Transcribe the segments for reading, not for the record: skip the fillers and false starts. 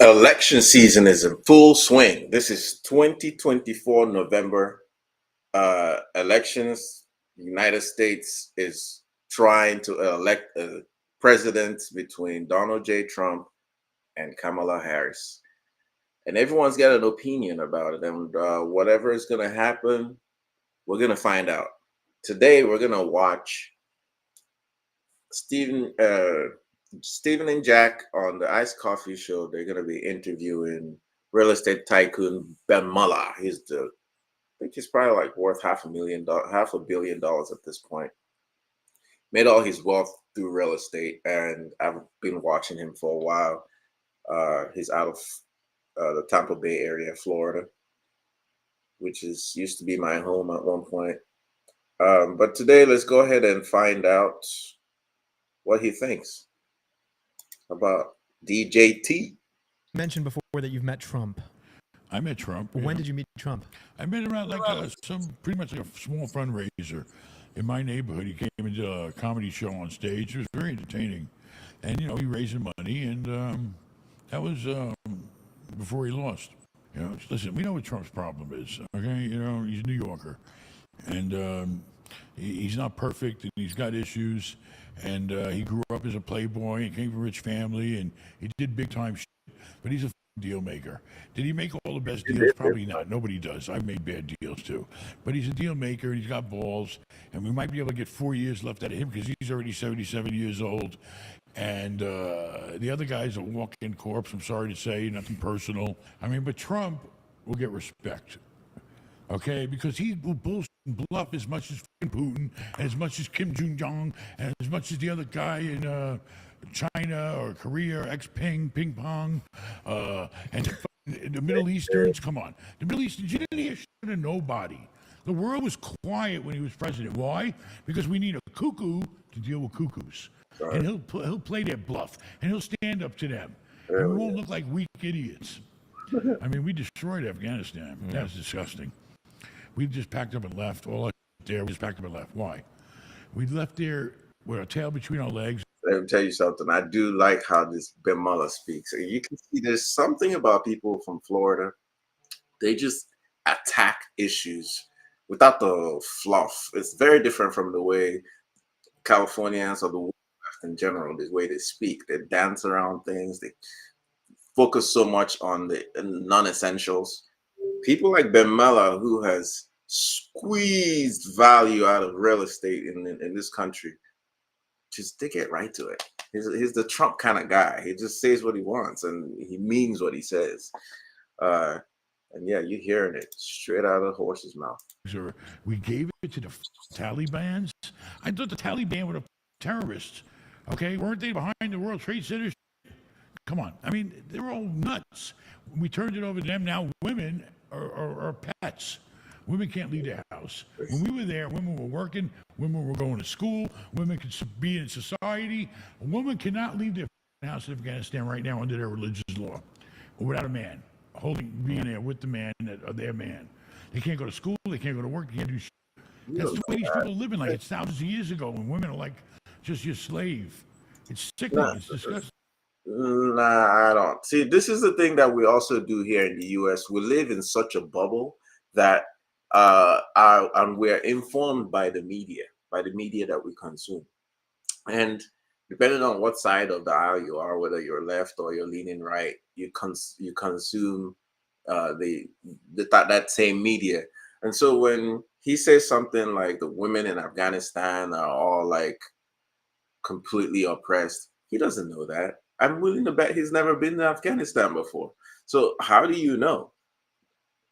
Election season is in full swing. This is 2024 November. Elections. United States is trying to elect a president between Donald J. Trump and Kamala Harris. And everyone's got an opinion about it. And whatever is going to happen, we're going to find out. Today, we're going to watch Stephen Stephen and Jack on the Ice Coffee Show. They're going to be interviewing real estate tycoon Ben Mallah. I think he's probably like worth $500 million at this point. Made all his wealth through real estate, and I've been watching him for a while. He's out of the Tampa Bay area, Florida, which used to be my home at one point. But today, let's go ahead and find out what he thinks about DJT. You mentioned before that you've met Trump. I met Trump. When did you meet Trump? I met him at pretty much like a small fundraiser in my neighborhood. He came and did a comedy show on stage. It was very entertaining, and he raising money, and that was before he lost. Listen, we know what Trump's problem is. Okay, he's a New Yorker, and he's not perfect, and he's got issues. And he grew up as a playboy and came from a rich family, and he did big time shit. But he's a deal maker. Did he make all the best deals? Probably not. Nobody does. I've made bad deals too. But he's a deal maker, and he's got balls. And we might be able to get 4 years left out of him because he's already 77 years old. And the other guy's a walk-in corpse. I'm sorry to say, nothing personal. But Trump will get respect. Okay, because he will bullshit and bluff as much as Putin, and as much as Kim Jong-un, and as much as the other guy in China or Korea or ping pong, and the Middle Easterns. Come on, the Middle Easterns. You didn't hear shit of nobody. The world was quiet when he was president. Why? Because we need a cuckoo to deal with cuckoos, and he'll play their bluff, and he'll stand up to them, and we won't look like weak idiots. We destroyed Afghanistan. That's disgusting. We just packed up and left. All there, we just packed up and left. Why? We left there with our tail between our legs. Let me tell you something. I do like how this Ben Mallah speaks. And you can see there's something about people from Florida. They just attack issues without the fluff. It's very different from the way Californians or the West in general, the way they speak. They dance around things. They focus so much on the non-essentials. People like Ben Mallah, who has squeezed value out of real estate in this country, just they get right to it. He's the Trump kind of guy. He just says what he wants, and he means what he says. And yeah, you're hearing it straight out of the horse's mouth. We gave it to the Taliban. I thought the Taliban were the terrorists. Okay, weren't they behind the World Trade Center? Come on. They're all nuts. We turned it over to them. Now women are pets. Women can't leave their house. When we were there, women were working, women were going to school, women could be in society. A woman cannot leave their house in Afghanistan right now under their religious law, or without a man, being there with the man, their man. They can't go to school, they can't go to work, they can't do shit. That's the way these people are living like it's thousands of years ago when women are like just your slave. It's sickening, it's disgusting. Nah, I don't. See, this is the thing that we also do here in the U.S. We live in such a bubble that and we're informed by the media that we consume. And depending on what side of the aisle you are, whether you're left or you're leaning right, you consume that same media. And so when he says something like the women in Afghanistan are all like completely oppressed, he doesn't know that. I'm willing to bet he's never been to Afghanistan before. So how do you know?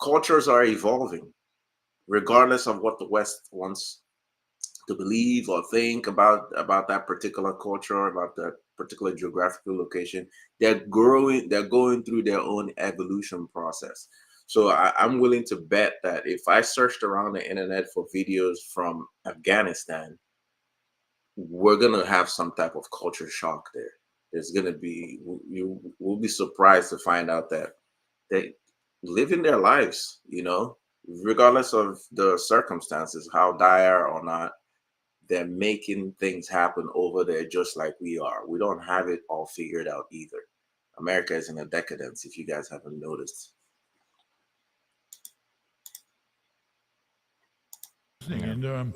Cultures are evolving, regardless of what the West wants to believe or think about that particular culture, about that particular geographical location. They're going through their own evolution process. So I'm willing to bet that if I searched around the internet for videos from Afghanistan, we're gonna have some type of culture shock there. There's gonna be, you will be surprised to find out that they living their lives, regardless of the circumstances, how dire or not, they're making things happen over there just like we are. We don't have it all figured out either. America is in a decadence, if you guys haven't noticed. And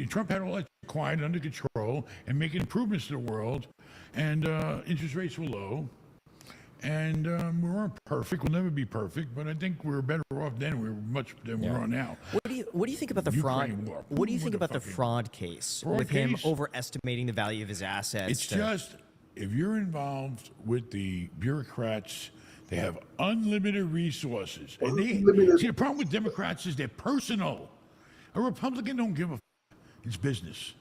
Trump had all that quiet under control and making improvements to the world, and interest rates were low. And we weren't perfect. We'll never be perfect, but I think we were better off then. We were much than we are now. What do you think about the Ukraine fraud? war. What do you What think a about the fucking fraud case fraud with him case? overestimating the value of his assets? It's just, if you're involved with the bureaucrats, they have unlimited resources. And see, the problem with Democrats is they're personal. A Republican don't give a it's business.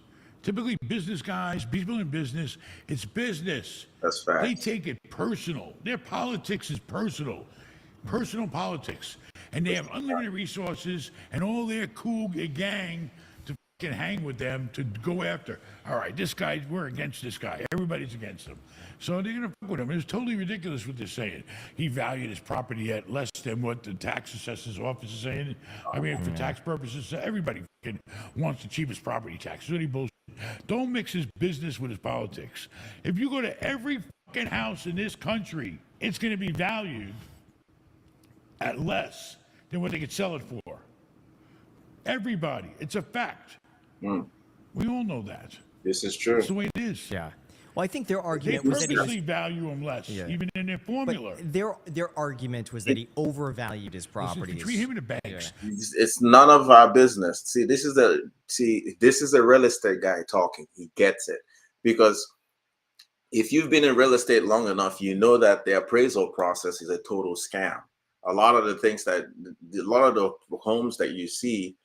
Typically, business guys, people in business, it's business. That's fact. They take it personal. Their politics is personal politics. And they have unlimited resources and all their cool gang to fucking hang with them to go after. All right, this guy, we're against this guy. Everybody's against him. So they're going to fuck with him. It's totally ridiculous what they're saying. He valued his property at less than what the tax assessor's office is saying. I mean, for tax purposes, everybody fucking wants the cheapest property tax. It's really bullshit. Don't mix his business with his politics. If you go to every fucking house in this country, it's going to be valued at less than what they could sell it for. Everybody. It's a fact. We all know that. This is true. That's the way it is. Yeah. Well, I think their They argument was that he purposely value them less, even in their formula. their argument was that he overvalued his Listen, properties. between him and the banks. It's none of our business. This is a real estate guy talking. He gets it, because if you've been in real estate long enough, you know that the appraisal process is a total scam. A lot of the homes that you see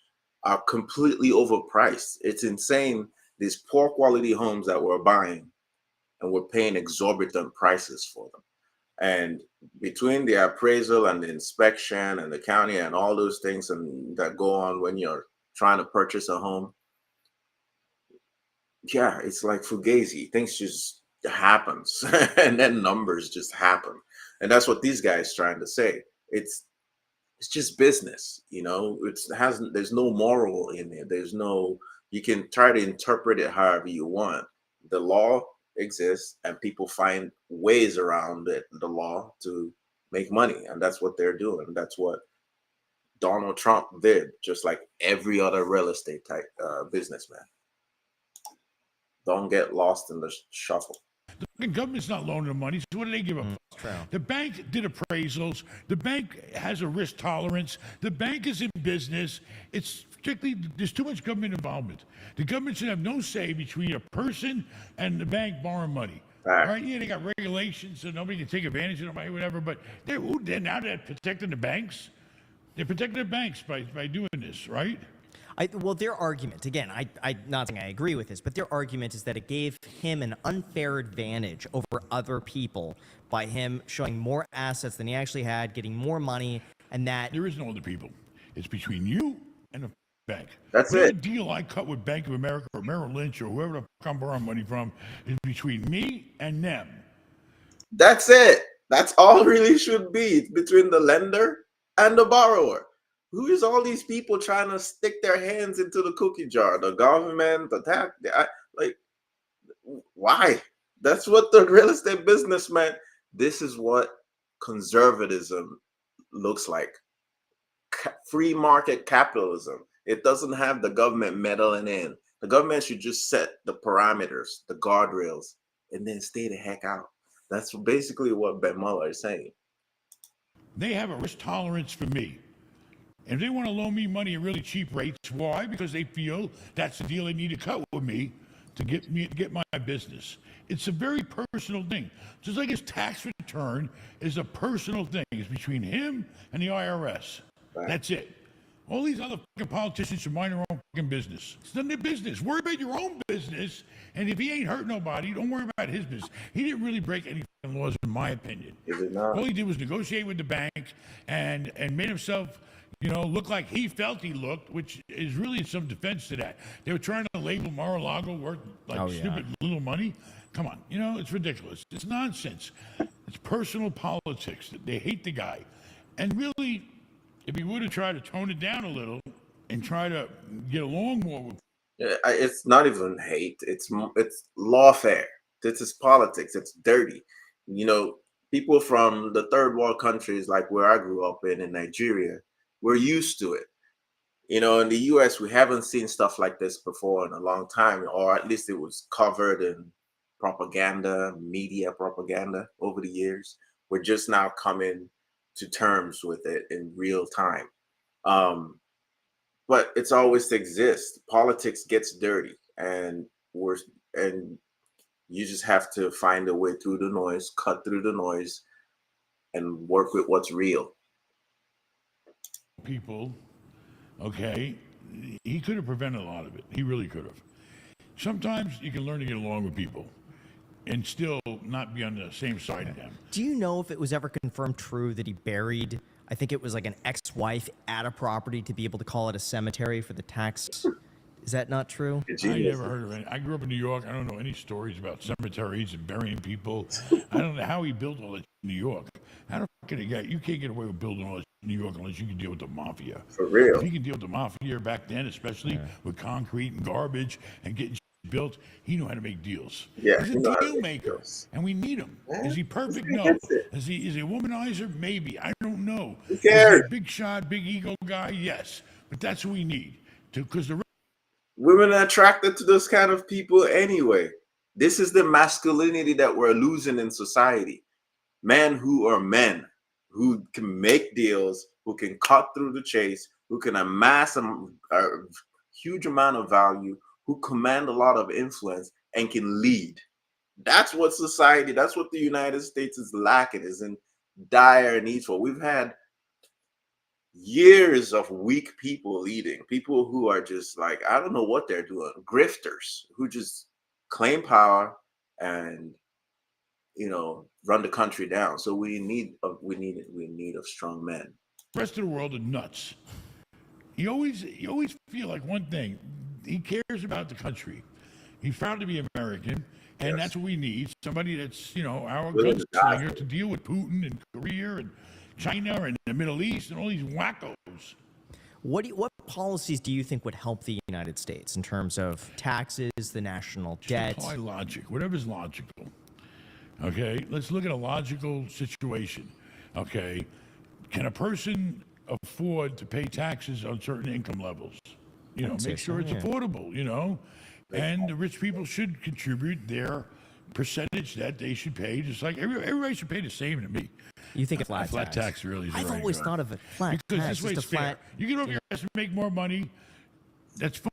are completely overpriced. It's insane. These poor quality homes that we're buying, and we're paying exorbitant prices for them. And between the appraisal and the inspection and the county and all those things and that go on when you're trying to purchase a home, yeah, it's like fugazi. Things just happens, and then numbers just happen. And that's what these guys trying to say. It's just business, there's no moral in it. You can try to interpret it however you want. The law exists, and people find ways around the law to make money, and that's what they're doing. That's what Donald Trump did, just like every other real estate type businessman. Don't get lost in the shuffle. The government's not loaning them money, so what do they give a fuck? The bank did appraisals. The bank has a risk tolerance. The bank is in business. It's particularly, there's too much government involvement. The government should have no say between a person and the bank borrowing money. All right, yeah, they got regulations so nobody can take advantage of them, whatever, but they're protecting the banks. They're protecting the banks by doing this, right? Well, their argument, again, I'm not saying I agree with this, but their argument is that it gave him an unfair advantage over other people by him showing more assets than he actually had, getting more money, and that... There is no other people. It's between you and the bank. That's Whatever it. deal I cut with Bank of America or Merrill Lynch or whoever the fuck I'm borrowing money from is between me and them. That's it. That's all really should be. It's between the lender and the borrower. Who is all these people trying to stick their hands into the cookie jar? The government, the tax, why? That's what the real estate businessman. This is what conservatism looks like. Free market capitalism. It doesn't have the government meddling in. The government should just set the parameters, the guardrails, and then stay the heck out. That's basically what Ben Mallah is saying. They have a risk tolerance for me. If they want to loan me money at really cheap rates, why? Because they feel that's the deal they need to cut with me to get my business. It's a very personal thing. Just like his tax return is a personal thing. It's between him and the IRS. Right. That's it. All these other fucking politicians should mind their own fucking business. It's none of their business. Worry about your own business. And if he ain't hurt nobody, don't worry about his business. He didn't really break any fucking laws, in my opinion. All he did was negotiate with the bank and made himself, look like he felt he looked, which is really some defense to that. They were trying to label Mar-a-Lago worth stupid little money. Come on, it's ridiculous. It's nonsense. It's personal politics. They hate the guy. And really, if he would have tried to tone it down a little and try to get along more with... It's not even hate. It's lawfare. This is politics. It's dirty. people from the third world countries, like where I grew up in Nigeria, we're used to it. You know, in the US, we haven't seen stuff like this before in a long time, or at least it was covered in propaganda, media propaganda over the years. We're just now coming to terms with it in real time. Um, but it's always to exist. Politics gets dirty, and and you just have to find a way through the noise, cut through the noise, and work with what's real. People, okay, he could have prevented a lot of it. He really could have. Sometimes you can learn to get along with people and still not be on the same side of them. Do you know if it was ever confirmed true that he buried, I think it was like an ex-wife at a property to be able to call it a cemetery for the tax? Is that not true? I never heard of it. I grew up in New York. I don't know any stories about cemeteries and burying people. I don't know how he built all that in New York. How the fuck can a guy? You can't get away with building all that in New York unless you can deal with the mafia. For real. If he can deal with the mafia back then, especially with concrete and garbage and getting built, he knew how to make deals. Yeah, He's he know a how to deal make maker, deals. and we need him. Yeah, Is he perfect? he No. gets it. Is he a womanizer? Maybe. I don't know. Who Is he cares? a big shot, big ego guy? Yes. But that's what we need. Because the Women are attracted to those kind of people anyway. This is the masculinity that we're losing in society. Men who are men, who can make deals, who can cut through the chase, who can amass a huge amount of value, who command a lot of influence and can lead. That's what society, that's what the United States is lacking, is in dire need for. We've had years of weak people leading, people who are just like, I don't know what they're doing, grifters who just claim power and run the country down. So we need of strong men. rest of the world are nuts. You always feel like one thing. He cares about the country. He's proud to be American, and Yes. that's what we need. Somebody that's, our Willing to die. gunslinger to deal with Putin and Korea and China and the Middle East and all these wackos. What policies do you think would help the United States in terms of taxes, the national debt? Apply logic, whatever's logical. Okay, let's look at a logical situation. Okay, can a person afford to pay taxes on certain income levels? say Make sure so, it's yeah. affordable, and the rich people should contribute their percentage that they should pay, just like everybody should pay the same to me. You think a A flat tax really is I've very always good. thought of a flat Because tax, this way just it's a fair. flat. You get over your ass and make more money, that's fine.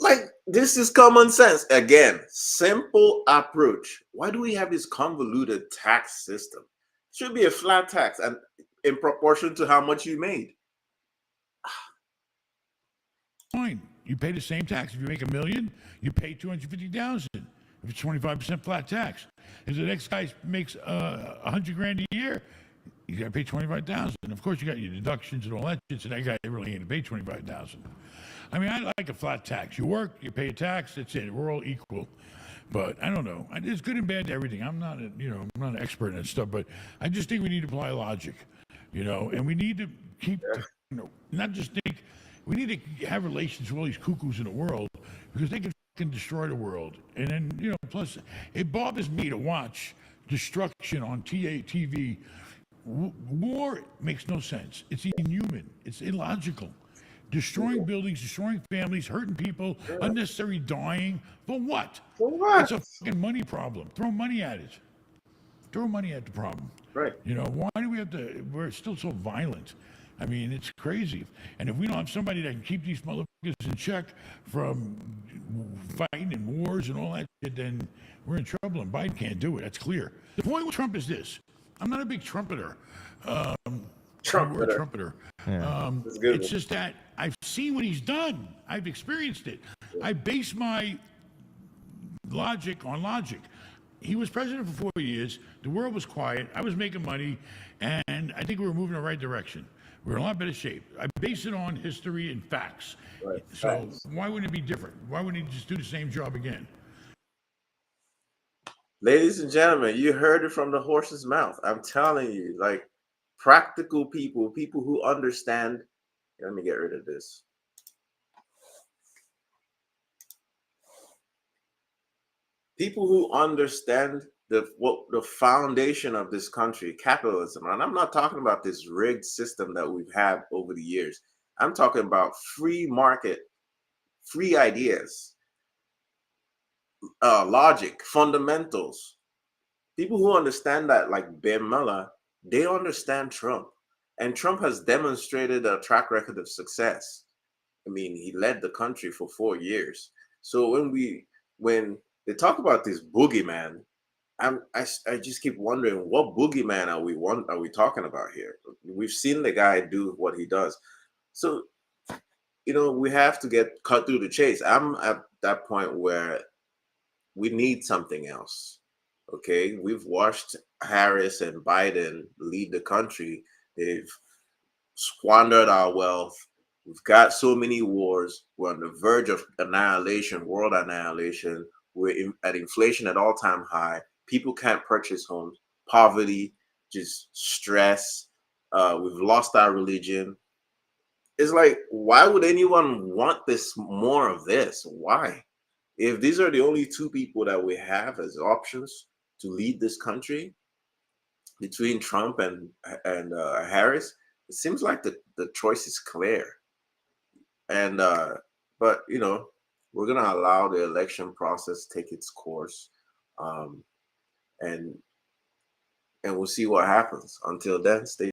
Like, this is common sense. Again, simple approach. Why do we have this convoluted tax system? Should be a flat tax and in proportion to how much you made. Fine. You pay the same tax. If you make $1 million, you pay $250,000. If it's 25% flat tax. If the next guy makes $100,000 a year, you got to pay $25,000. Of course, you got your deductions and all that shit. So that guy really ain't to pay $25,000. I mean, I like a flat tax. You work, you pay a tax. That's it. We're all equal. But I don't know. It's good and bad to everything. I'm not an expert in that stuff. But I just think we need to apply logic, and we need to keep, not just think. We need to have relations with all these cuckoos in the world because they can destroy the world. And then, plus, it bothers me to watch destruction on TV. War makes no sense. It's inhuman. It's illogical. Destroying buildings, destroying families, hurting people, unnecessary dying. For what? For what? It's a fucking money problem. Throw money at it. Throw money at the problem. Right. Why do we have to? We're still so violent. I mean, it's crazy. And if we don't have somebody that can keep these motherfuckers in check from fighting and wars and all that shit, then we're in trouble. And Biden can't do it. That's clear. The point with Trump is this. I'm not a big trumpeter. Trumpeter. That's a good It's one. just that I've seen what he's done. I've experienced it. I base my logic on logic. He was president for 4 years. The world was quiet. I was making money. And I think we were moving in the right direction. We're in a lot better shape. I base it on history and facts. Right. So Facts. why wouldn't it be different? Why wouldn't he just do the same job again? Ladies and gentlemen, you heard it from the horse's mouth. I'm telling you, like, practical people who understand. Let me get rid of this. People who understand the foundation of this country, capitalism, and I'm not talking about this rigged system that we've had over the years. I'm talking about free market, free ideas, logic, fundamentals. People who understand that, like Ben Mallah, they understand Trump, and Trump has demonstrated a track record of success. I mean, he led the country for 4 years. So when they talk about this boogeyman, I just keep wondering, what boogeyman are we talking about here? We've seen the guy do what he does. So, we have to get cut through the chase. I'm at that point where we need something else. Okay, we've watched Harris and Biden lead the country. They've squandered our wealth. We've got so many wars. We're on the verge of annihilation, world annihilation. At inflation at all-time high. People can't purchase homes. Poverty, just stress. We've lost our religion. It's like, why would anyone want this more of this? Why? If these are the only two people that we have as options to lead this country, between Trump and Harris, it seems like the choice is clear. And but we're gonna allow the election process take its course, um, and we'll see what happens. Until then, stay